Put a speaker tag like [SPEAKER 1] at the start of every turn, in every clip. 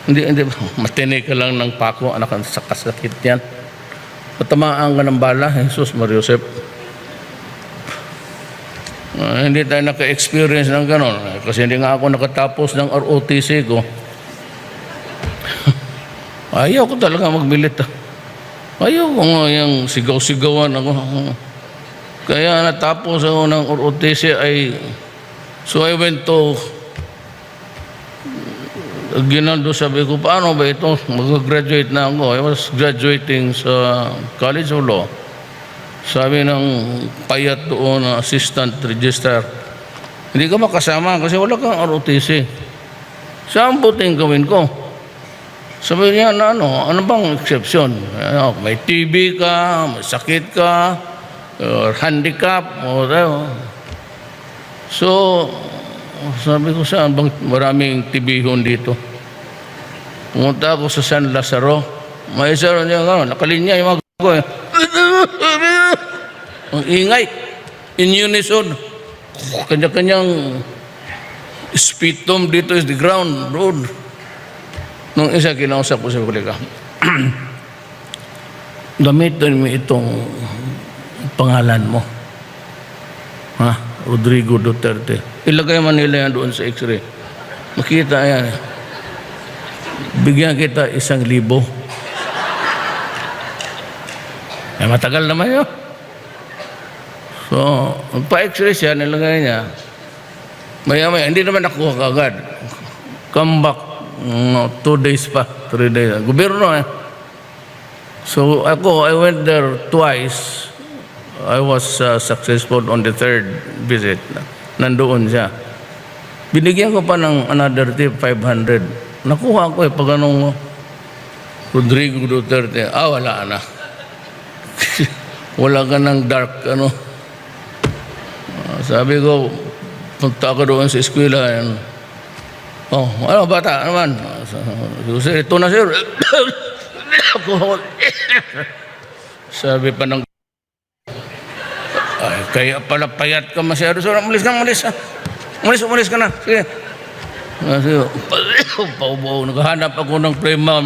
[SPEAKER 1] Hindi, matinig ka lang ng pako, anak, sa kasakit yan. Patamaan ka ng bala, Jesus Mariosep. Hindi tayo naka-experience ng gano'n. Kasi hindi nga ako nakatapos ng ROTC ko. Ayaw ko talaga magbilit. Ayaw ko nga yung sigaw-sigawan ako. Kaya natapos ako ng ROTC so I went to Ginaldo, sabi ko, paano ba ito? Mag-graduate na ako. I was graduating sa College of Law. Sabi ng payat doon na assistant register, hindi ka makasama kasi wala kang ROTC. Saan buting gawin ko? Sabi niya, ano bang exception? May TB ka, may sakit ka, or handicap, or so, sabi ko, saan bang maraming tibihon dito? Pumunta ako sa San Lazaro. May isa rin niya, nakalinya yung mga ko eh. Ang ingay, in unison. Kanya-kanyang spitum dito is the ground, road. Nung isa kinausap ko sa kolega, gamitin mo itong pangalan mo. Rodrigo Duterte. Ilagay man nila yan doon sa x-ray. Makita yan. Bigyan kita 1,000. Matagal naman yun. So, pa-x-ray siya, nilagay niya. Maya-maya, hindi naman nakuha kagad. Come back, 2 days pa, 3 days. Gobyerno eh. So, I went there twice. I was successful on the 3rd visit. Nandoon siya. Binigyan ko pa ng another tip, 500. Nakuha ko pag anong Rodrigo Duterte. Wala na. Wala ka ng dark, sabi ko, punta ako doon sa eskwela. Bata naman. Ito na sir. Sabi pa ng kaya pala payat ka masyado. So, umalis ka. Umalis ka na. Sige. Paubaw. Naghahanap ako ng prema.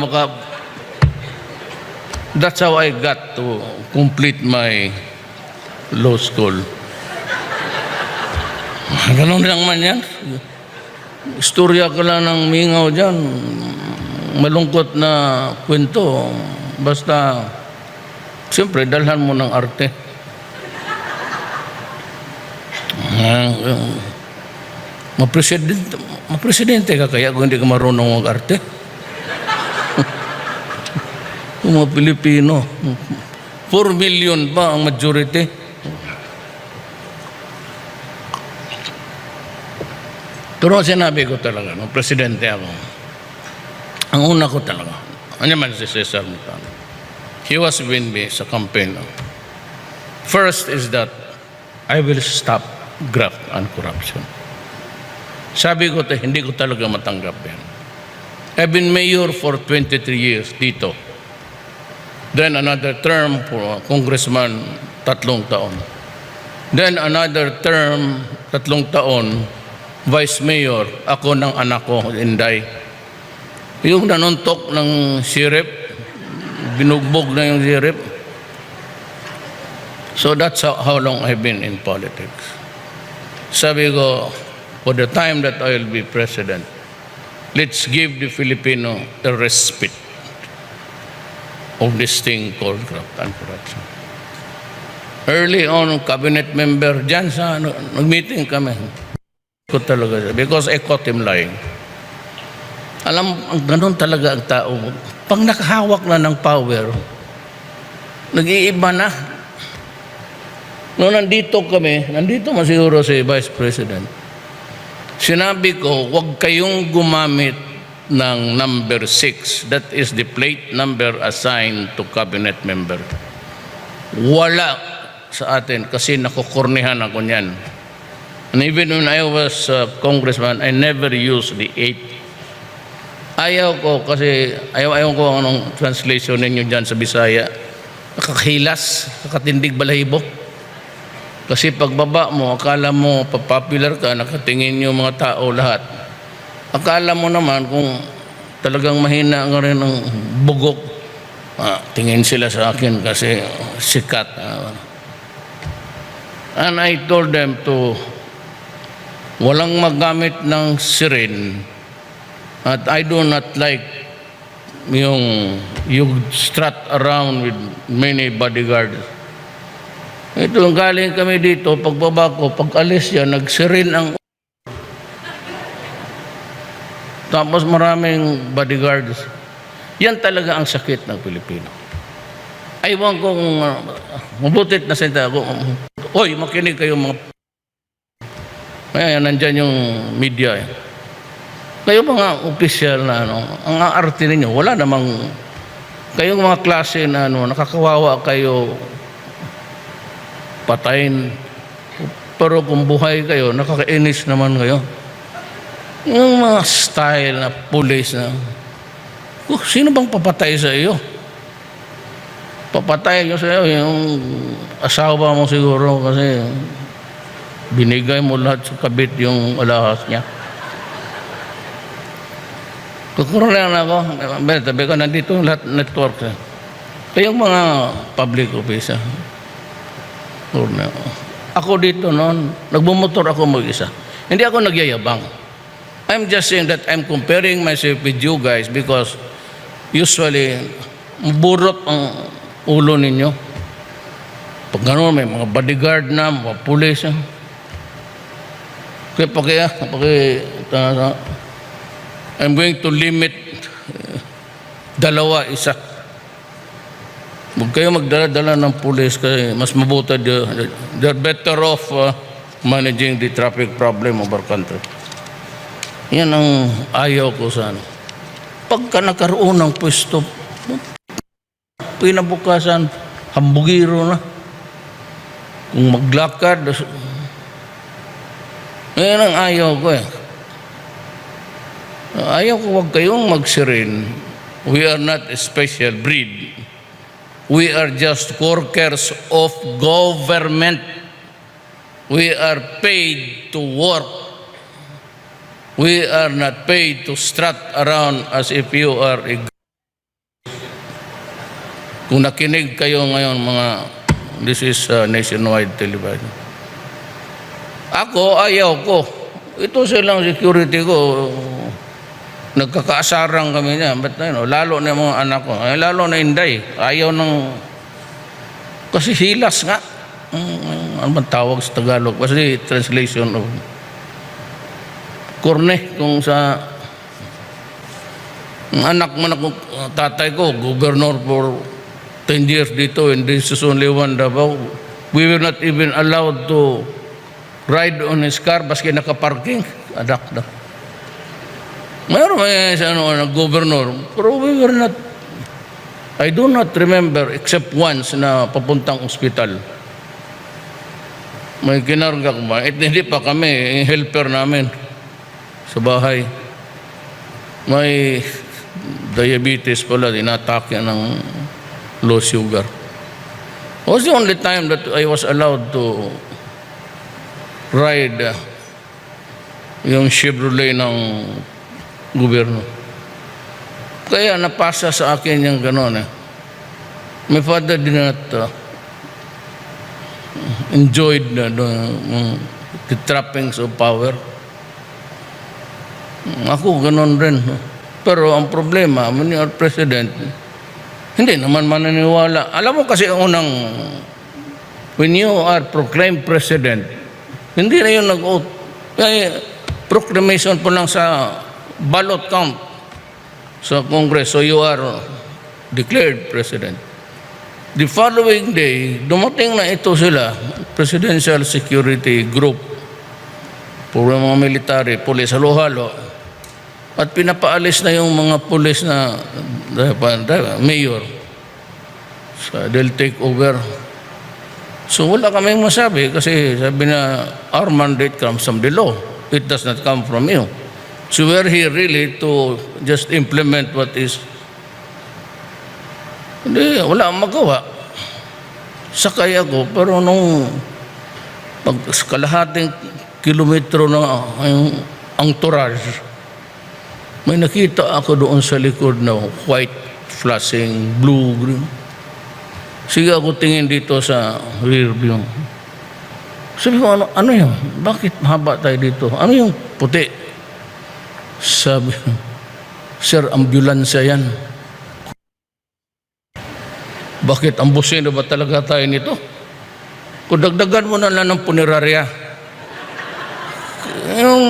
[SPEAKER 1] That's how I got to complete my law school. Ganun lang man yan. Istorya ka lang ng mingaw dyan. Malungkot na kwento. Basta, siyempre, dalhan mo ng arte. Mapresidente ka kaya kung hindi ka marunong mag-arte? Mga Pilipino, 4 million ba ang majority? Pero sinabi ko talaga, nung presidente ako, ang una ko talaga, ano man si Cesar Montano, he was with me sa campaign. First is that I will stop graft and corruption. Sabi ko, hindi ko talaga matanggap yan. I've been mayor for 23 years dito. Then another term for congressman, 3 taon. Then another term, 3 taon, vice mayor, ako ng anak ko, Inday. Yung nanuntok ng sirip, binugbog na yung sirip. So that's how long I've been in politics. Sabi ko, for the time that I will be president, let's give the Filipino the respite of this thing called graft and corruption. Early on, cabinet member, dyan sa nag-meeting kami. Ko talaga, because I caught him lying. Alam, ganun talaga ang tao. Pag nakahawak na ng power, nag-iiba na. Noong nandito masiguro si Vice President, sinabi ko, huwag kayong gumamit ng number 6. That is the plate number assigned to cabinet member. Wala sa atin kasi nakukurnihan ako niyan. And even when I was congressman, I never used the 8. Ayaw ko kasi, ayaw ko anong translation ninyo dyan sa Bisaya. Nakakahilas, nakatindig balahibo. Kasi pagbaba mo, akala mo popular ka, nakatingin yung mga tao lahat. Akala mo naman kung talagang mahina nga rin ang bugok. Tingin sila sa akin kasi sikat. And I told them to walang magamit ng siren, at I do not like yung you strut around with many bodyguards. Ito, galing kami dito, pagbaba ko, pag alis yan, nagsirin ang tapos maraming bodyguards. Yan talaga ang sakit ng Pilipino. Aywan kong mabutit na salita ako. Hoy, makinig kayo mga ayan, nandyan yung media. Kayo mga opisyal na ang aarte ninyo, wala namang kayong mga klase na nakakawawa kayo patayin. Pero kung buhay kayo, nakakainis naman kayo. Yung mga style na pulis na, sino bang papatay sa iyo? Papatay nyo sa iyo yung asawa mo siguro kasi binigay mo lahat sa kabit yung alahas niya. Kukuroon lang ako, sabi ko, nandito yung lahat network. Kayong mga public officer. Ako dito noon, nagbumotor ako mag-isa. Hindi ako nagyayabang. I'm just saying that I'm comparing myself with you guys because usually, burot ang ulo ninyo. Pag gano'n, may mga bodyguard na, mga pulis. Kaya I'm going to limit dalawa, isa. Huwag kayo magdala-dala ng pulis kasi mas mabuti. They're better off managing the traffic problem of our country. Yan ang ayaw ko sa pagka nakaroon ng pwesto, pinabukasan, hambugiro na. Kung maglakad, yan ang ayaw ko eh. Ayaw ko wag kayong magsirin. We are not a special breed. We are just workers of government. We are paid to work. We are not paid to strut around as if you are a... Kung nakinig kayo ngayon mga... This is nationwide television. Ako, ayaw ko. Ito silang security ko. Nagkakaasarang kami niya. But, lalo na mga anak ko. Lalo na Inday. Ayaw ng... Kasi hilas nga. Ano bang tawag sa Tagalog? Kasi translation of... Korne, kung sa anak mo na tatay ko, governor for 10 years dito, and this is only one Davao. We were not even allowed to ride on his car baski nakaparking. Anak na. Mayroon may governor, pero we were not, I do not remember except once na papuntang ospital. May kinarga ko ba? Hindi pa kami, helper namin sa bahay. May diabetes pala, inatake ng low sugar. It was the only time that I was allowed to ride yung Chevrolet ng gobyerno. Kaya napasa sa akin yung gano'n eh. My father did not enjoyed the trappings of power. Ako, ganon rin. Pero ang problema, when you are president, hindi naman maniniwala. Alam mo kasi unang, when you are proclaimed president, hindi na yun nag-oath. Proclamation po lang sa ballot count sa Congress. So you are declared president. The following day, dumating na ito sila, Presidential Security Group, puro mga military, pulis, halo-halo. At pinapaalis na yung mga pulis na mayor. So they'll take over. So wala kaming masabi kasi sabi na our mandate comes from the law. It does not come from you. So we're here really to just implement what is. Hindi, wala akong magawa. Sakay ako, pero nung kalahating kilometro na ang entourage, May nakita ako doon sa likod na white flashing, blue, green. Sige ako tingin dito sa rear view. Sabi ko, ano yun? Bakit mahaba tayo dito? Ano yung puti? Sabi, sir, ambulansya yan. Bakit ambusin ba talaga tayo nito? Kung dagdagan mo na lang ng punerarya. Yung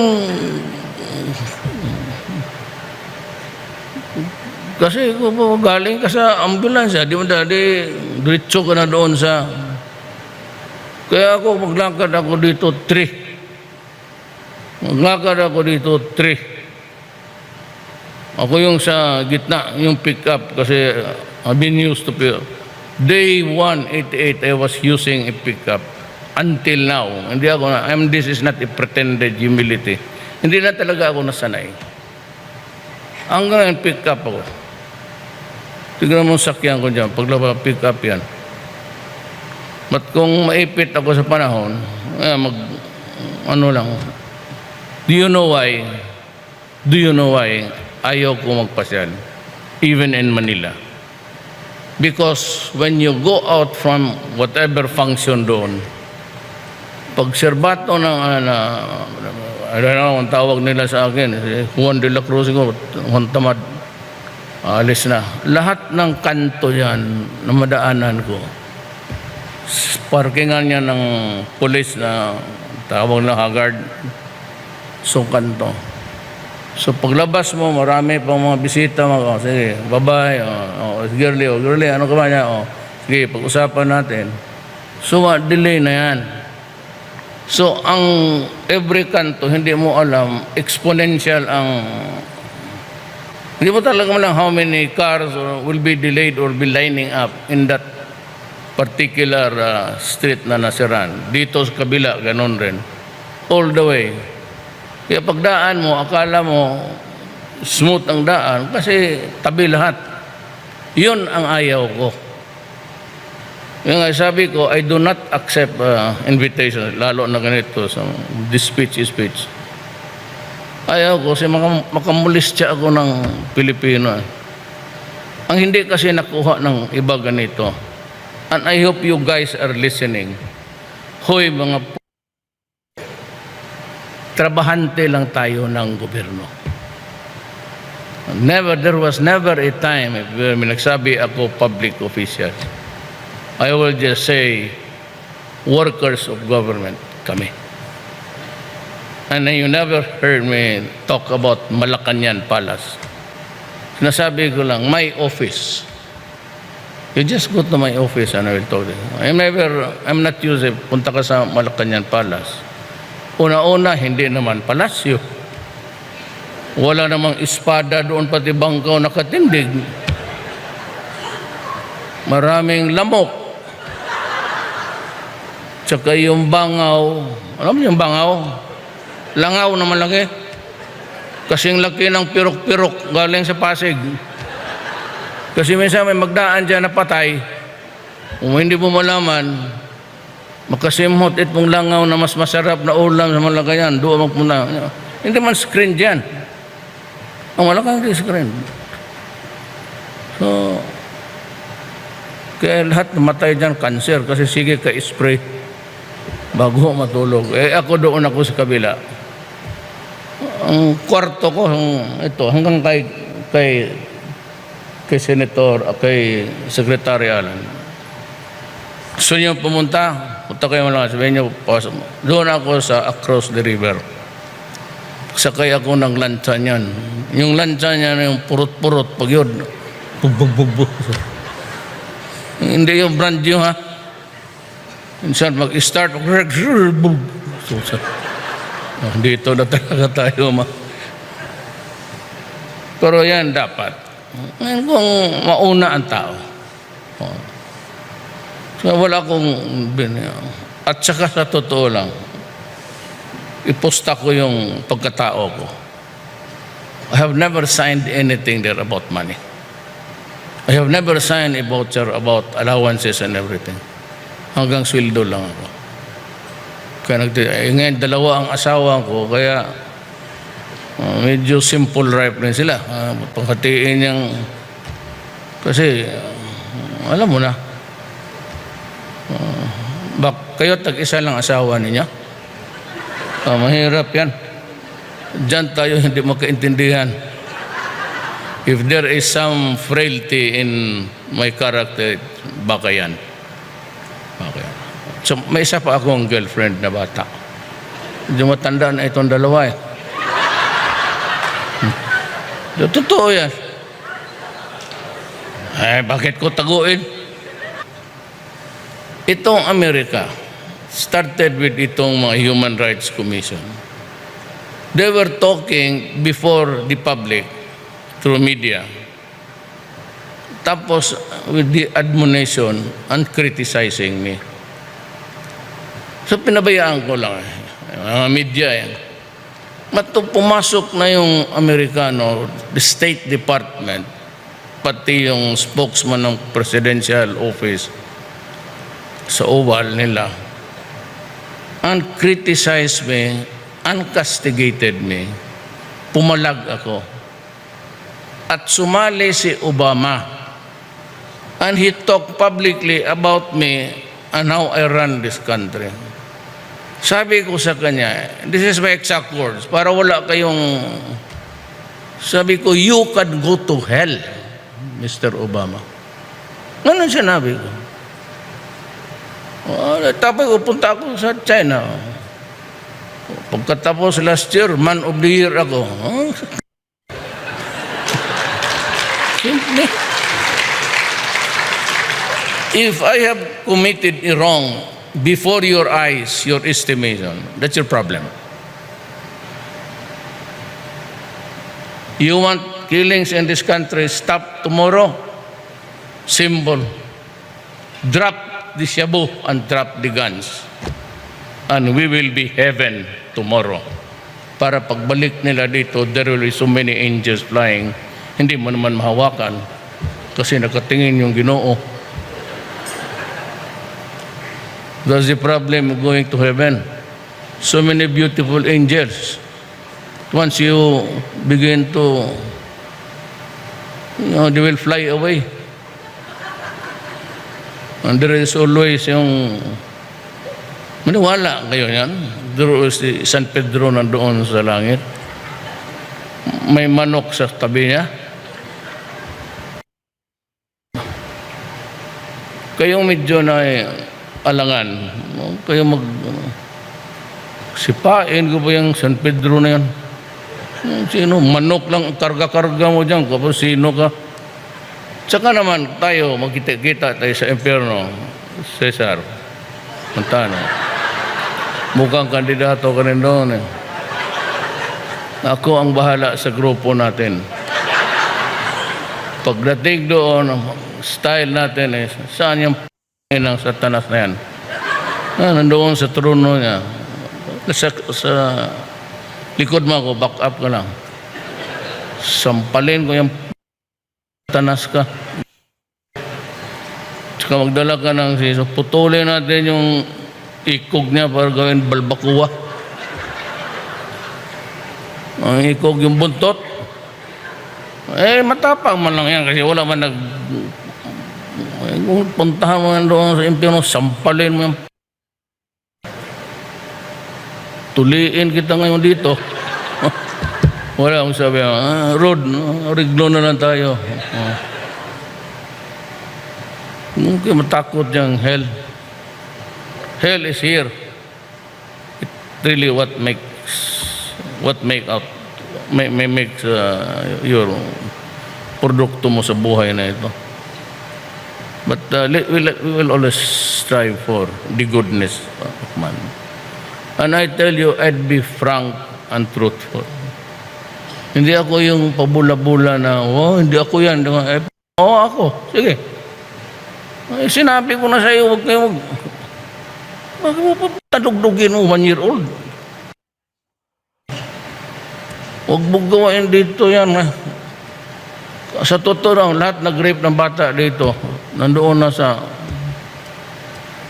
[SPEAKER 1] kasi kung galing ka sa ambulansya, di mo dali, diretso ka na doon sa... Kaya ako, maglakad ako dito 3. Maglakad ako dito 3. Ako yung sa gitna, yung pick-up, kasi I've been used to pick-up. Day 188, I was using a pick-up. Until now, hindi ako na, this is not a pretended humility. Hindi na talaga ako nasanay. Hanggang pick-up ako. Tignan mo sakyan ko dyan, paglaba pick-up yan. But kung maipit ako sa panahon, ano lang. Do you know why? Do you know why ayaw ko magpasyal? Even in Manila. Because when you go out from whatever function doon, pag serbato ng I don't know, ang tawag nila sa akin, Juan de la Cruz, Juan Tamad, alis na. Lahat ng kanto yan na madaanan ko, parkingan niya ng pulis na tawag na Haggard. So, kanto. So, paglabas mo, marami pang mga bisita. Sige, bye-bye. Girly, ano ka ba niya? Sige, pag-usapan natin. So, delay na yan. So, ang every kanto, hindi mo alam, exponential ang... Hindi mo talaga malang how many cars will be delayed or be lining up in that particular street na nasiran. Dito sa kabila, ganun rin. All the way. Kaya pagdaan mo, akala mo smooth ang daan kasi tabi lahat. Yun ang ayaw ko. Yung sabi ko, I do not accept invitation, lalo na ganito sa speech. Ayaw ko kasi makamulistya ako ng Pilipino. Ang hindi kasi nakuha ng iba ganito. And I hope you guys are listening. Hoy mga trabahante lang tayo ng gobyerno. There was never a time where nagsabi ako public official. I will just say workers of government kami. And you never heard me talk about Malacanang Palace. Sinasabi ko lang, my office. You just go to my office and I will talk to you. I'm not used to punta ka sa Malacanang Palace. Una-una, hindi naman palasyo. Wala namang espada doon, pati bangkaw nakatindig. Maraming lamok. Tsaka yung bangaw. Alam mo yung bangaw? Langaw naman laki. Kasing laki ng pirok-pirok galing sa Pasig. Kasi minsan may magdaan dyan na patay. Kung hindi mo malaman, makasimhot itong langaw na mas masarap na ulam sa Malagayan. Doon magpunta. Hindi man screen dyan. Ang Malacanang di screen. So, kaya lahat namatay dyan, cancer. Kasi sige ka-spray bago matulog. Ako doon ako sa kabila. Ang kwarto ko, ito, hanggang kay Senator, kay Secretary Alan. Gusto niyo pumunta? Punta kayo lang. Sabihin niyo, doon ako sa across the river. Sakay ako ng lancha niyan. Yung lancha niyan, yung purot-purot, pag yun, bug. Hindi yung brand new, ha? Minsan mag-start, bug. Dito na talaga tayo, Pero yan dapat. Ngayon kung mauna ang tao. So, wala akong at saka sa totoo lang, iposta ko yung pagkatao ko. I have never signed anything there about money. I have never signed a voucher about allowances and everything. Hanggang sweldo lang ako. Kaya ngayon, dalawa ang asawa ko, kaya medyo simple ripe rin sila. Paghatiin niyang, kasi alam mo na, kayo tag-isa lang asawa niya. Mahirap yan. Diyan tayo hindi makaintindihan. If there is some frailty in my character, baka yan. Okay. So, may isa pa akong girlfriend na bata. Hindi matanda na itong dalawa eh. Totoo yan. Bakit ko taguin? Itong Amerika, started with itong mga Human Rights Commission. They were talking before the public through media. Tapos, with the admonition and criticizing me. So, pinabayaan ko lang. Mga media yan. Pumasok na yung Amerikano, the State Department, pati yung spokesman ng Presidential Office sa Oval nila, and criticized me, and castigated me. Pumalag ako. At sumali si Obama. And he talked publicly about me and how I run this country. Sabi ko sa kanya, this is my exact words, para wala kayong, sabi ko, you can go to hell, Mr. Obama. Ganun sinabi ko. Tapos pupunta ako sa China. Pagkatapos last year, Man of the Year ako. Simple. If I have committed a wrong before your eyes, your estimation, that's your problem. You want killings in this country, stop tomorrow. Simple. Drop the shabu and drop the guns. And we will be heaven tomorrow. Para pagbalik nila dito, there will be so many angels flying. Hindi mo naman mahawakan kasi nakatingin yung Ginoo. That's the problem of going to heaven. So many beautiful angels. Once you begin to, they will fly away. And there is always yung, maniwala kayo yan. There is si San Pedro nandoon sa langit. May manok sa tabi niya. Kayong medyo na alangan. Kayo sipain ko ba yung San Pedro na yan? Sino? Manok lang karga-karga mo dyan. Kapag sino ka? Tsaka naman tayo, magkita-kita tayo sa impyerno, Cesar, Montano. Mukhang kandidato ka rin doon eh. Ako ang bahala sa grupo natin. Pagdating doon, style natin eh, saan yung ng Satanas na yan? Nandoon sa trono niya. Sa likod mo ako, back up ka lang. Sampalin ko yung Satanas ka. Tsaka magdala ka ng siso. Putulin natin yung ikog niya para gawin balbakuwa. Ang ikog yung buntot. Matapang man lang yan kasi wala man kung puntahan mo yan doon sa impyerno, sampalin mo yan. Tuliin kita ngayon dito. Wala akong sabi, Rod, riglo na lang tayo. Kaya matakot yung hell. Hell is here. It really what makes your produkto mo sa buhay na ito. But we will always strive for the goodness of man. And I tell you, I'd be frank and truthful. Hindi ako yung pabula-bula na, hindi ako yan. Ako. Sige. Sinabi ko na sa iyo, huwag kayo tadugdugin mo, 1 year old. Huwag mo gawain dito yan. Sa totoo lang, lahat nag-rape ng bata dito. Nandoon na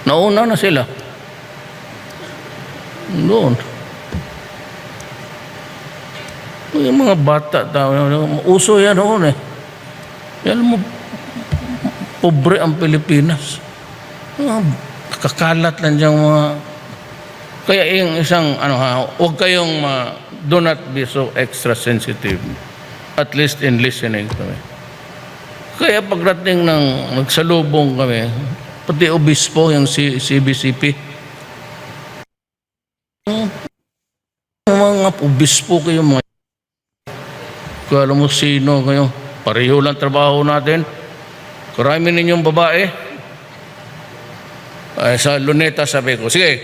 [SPEAKER 1] nauna na sila. Doon. Yung mga bata, uso yan noon eh. Yan mo, pobre ang Pilipinas. Kakalat lang dyan mga... Kaya yung isang, huwag kayong do not be so extra sensitive. At least in listening to me. Kaya pagdating ng nagsalubong kami, pati obispo, yung CBCP, mga obispo kayo, mga kala mo sino kayo, pareho lang trabaho natin, karami ninyong babae. Ay, sa Luneta sabi ko, sige,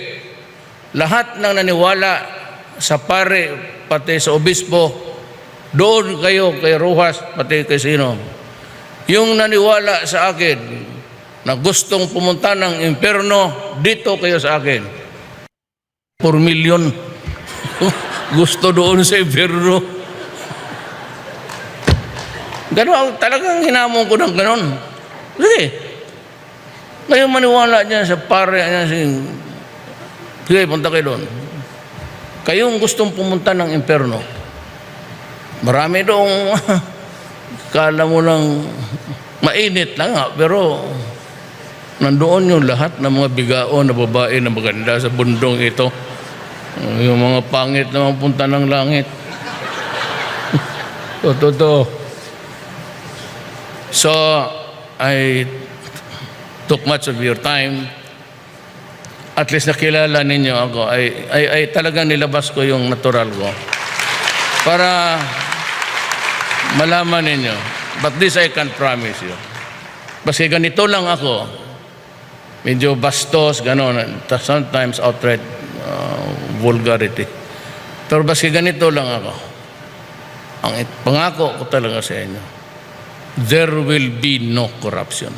[SPEAKER 1] lahat ng naniwala sa pare, pati sa obispo, doon kayo kay Rojas, pati kay sino. Yung naniwala sa akin na gustong pumunta ng impyerno, dito kayo sa akin. 4 million gusto doon sa impyerno. Gano'n, talagang hinamon ko ng gano'n. Sige, ngayon maniwala dyan sa pare, sige, punta kayo doon. Kayong gustong pumunta ng impyerno, marami doong kala mo lang mainit lang pero nandoon yung lahat ng mga bigao na babae na maganda sa bundong ito. Yung mga pangit na punta ng langit. Totoo. So, I took much of your time. At least nakilala ninyo ako. Ay talagang nilabas ko yung natural ko. Para malaman ninyo. But this I can promise you. Kasi ganito lang ako. Medyo bastos, gano'n. Sometimes outright vulgarity. Pero basta ganito lang ako. Ang pangako ko talaga sa inyo, there will be no corruption.